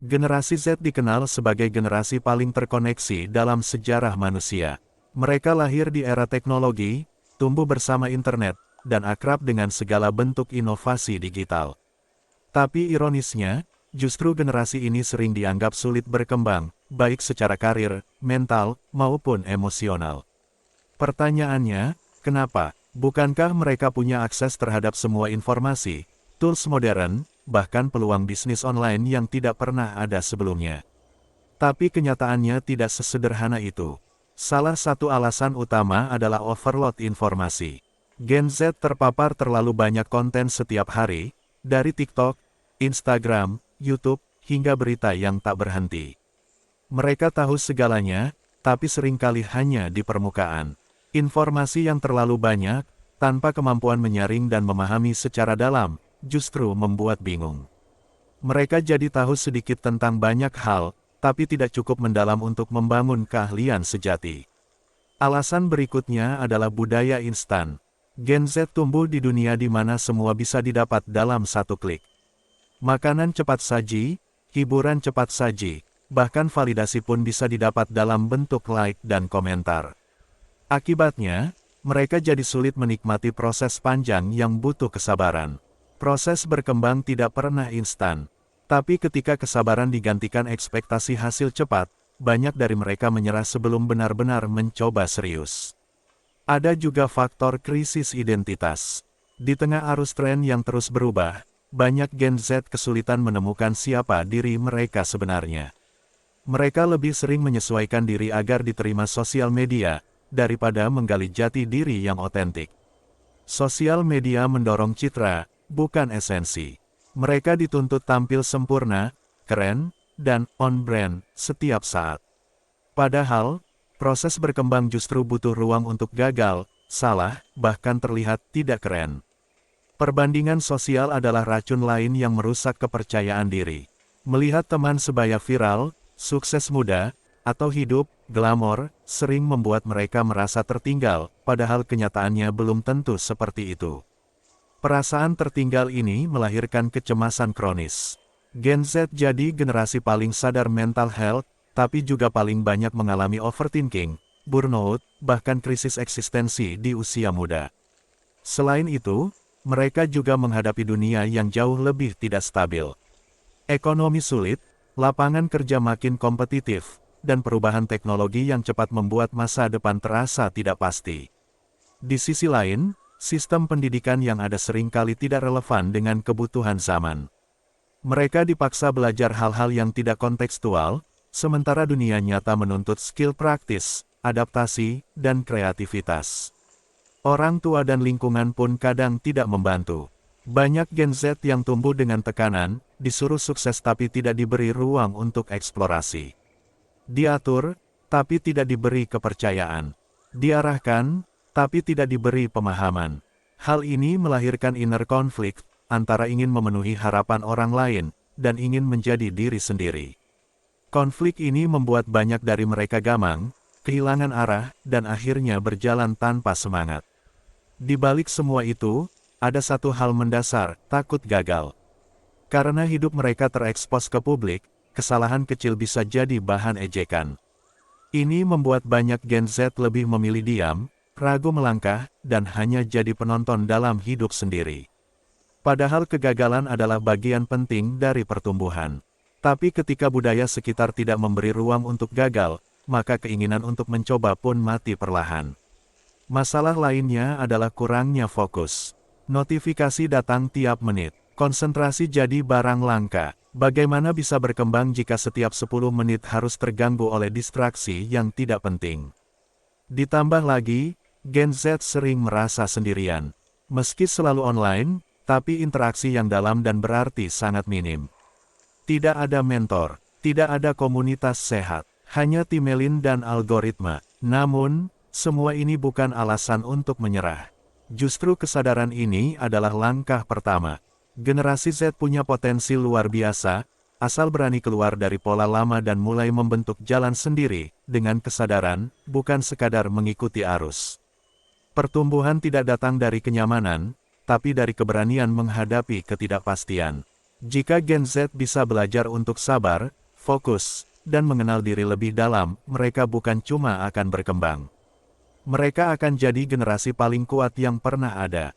Generasi Z dikenal sebagai generasi paling terkoneksi dalam sejarah manusia. Mereka lahir di era teknologi, tumbuh bersama internet, dan akrab dengan segala bentuk inovasi digital. Tapi ironisnya, justru generasi ini sering dianggap sulit berkembang, baik secara karir, mental, maupun emosional. Pertanyaannya, kenapa? Bukankah mereka punya akses terhadap semua informasi, tools modern, bahkan peluang bisnis online yang tidak pernah ada sebelumnya? Tapi kenyataannya tidak sesederhana itu. Salah satu alasan utama adalah overload informasi. Gen Z terpapar terlalu banyak konten setiap hari, dari TikTok, Instagram, YouTube, hingga berita yang tak berhenti. Mereka tahu segalanya, tapi seringkali hanya di permukaan. Informasi yang terlalu banyak, tanpa kemampuan menyaring dan memahami secara dalam, justru membuat bingung. Mereka jadi tahu sedikit tentang banyak hal, tapi tidak cukup mendalam untuk membangun keahlian sejati. Alasan berikutnya adalah budaya instan. Gen Z tumbuh di dunia di mana semua bisa didapat dalam satu klik. Makanan cepat saji, hiburan cepat saji, bahkan validasi pun bisa didapat dalam bentuk like dan komentar. Akibatnya, mereka jadi sulit menikmati proses panjang yang butuh kesabaran. Proses berkembang tidak pernah instan. Tapi ketika kesabaran digantikan ekspektasi hasil cepat, banyak dari mereka menyerah sebelum benar-benar mencoba serius. Ada juga faktor krisis identitas. Di tengah arus tren yang terus berubah, banyak Gen Z kesulitan menemukan siapa diri mereka sebenarnya. Mereka lebih sering menyesuaikan diri agar diterima sosial media, daripada menggali jati diri yang otentik. Sosial media mendorong citra, bukan esensi. Mereka dituntut tampil sempurna, keren, dan on-brand setiap saat. Padahal, proses berkembang justru butuh ruang untuk gagal, salah, bahkan terlihat tidak keren. Perbandingan sosial adalah racun lain yang merusak kepercayaan diri. Melihat teman sebaya viral, sukses muda, atau hidup glamor, sering membuat mereka merasa tertinggal, padahal kenyataannya belum tentu seperti itu. Perasaan tertinggal ini melahirkan kecemasan kronis. Gen Z jadi generasi paling sadar mental health, tapi juga paling banyak mengalami overthinking, burnout, bahkan krisis eksistensi di usia muda. Selain itu, mereka juga menghadapi dunia yang jauh lebih tidak stabil. Ekonomi sulit, lapangan kerja makin kompetitif, dan perubahan teknologi yang cepat membuat masa depan terasa tidak pasti. Di sisi lain, sistem pendidikan yang ada seringkali tidak relevan dengan kebutuhan zaman. Mereka dipaksa belajar hal-hal yang tidak kontekstual, sementara dunia nyata menuntut skill praktis, adaptasi, dan kreativitas. Orang tua dan lingkungan pun kadang tidak membantu. Banyak Gen Z yang tumbuh dengan tekanan, disuruh sukses tapi tidak diberi ruang untuk eksplorasi. Diatur, tapi tidak diberi kepercayaan. Diarahkan, tapi tidak diberi pemahaman. Hal ini melahirkan inner conflict, antara ingin memenuhi harapan orang lain, dan ingin menjadi diri sendiri. Konflik ini membuat banyak dari mereka gamang, kehilangan arah, dan akhirnya berjalan tanpa semangat. Di balik semua itu, ada satu hal mendasar, takut gagal. Karena hidup mereka terekspos ke publik, kesalahan kecil bisa jadi bahan ejekan. Ini membuat banyak Gen Z lebih memilih diam, ragu melangkah, dan hanya jadi penonton dalam hidup sendiri. Padahal kegagalan adalah bagian penting dari pertumbuhan. Tapi ketika budaya sekitar tidak memberi ruang untuk gagal, maka keinginan untuk mencoba pun mati perlahan. Masalah lainnya adalah kurangnya fokus. Notifikasi datang tiap menit, konsentrasi jadi barang langka. Bagaimana bisa berkembang jika setiap 10 menit harus terganggu oleh distraksi yang tidak penting? Ditambah lagi, Gen Z sering merasa sendirian. Meski selalu online, tapi interaksi yang dalam dan berarti sangat minim. Tidak ada mentor, tidak ada komunitas sehat, hanya timeline dan algoritma. Namun, semua ini bukan alasan untuk menyerah. Justru kesadaran ini adalah langkah pertama. Generasi Z punya potensi luar biasa, asal berani keluar dari pola lama dan mulai membentuk jalan sendiri, dengan kesadaran, bukan sekadar mengikuti arus. Pertumbuhan tidak datang dari kenyamanan, tapi dari keberanian menghadapi ketidakpastian. Jika Gen Z bisa belajar untuk sabar, fokus, dan mengenal diri lebih dalam, mereka bukan cuma akan berkembang. Mereka akan jadi generasi paling kuat yang pernah ada.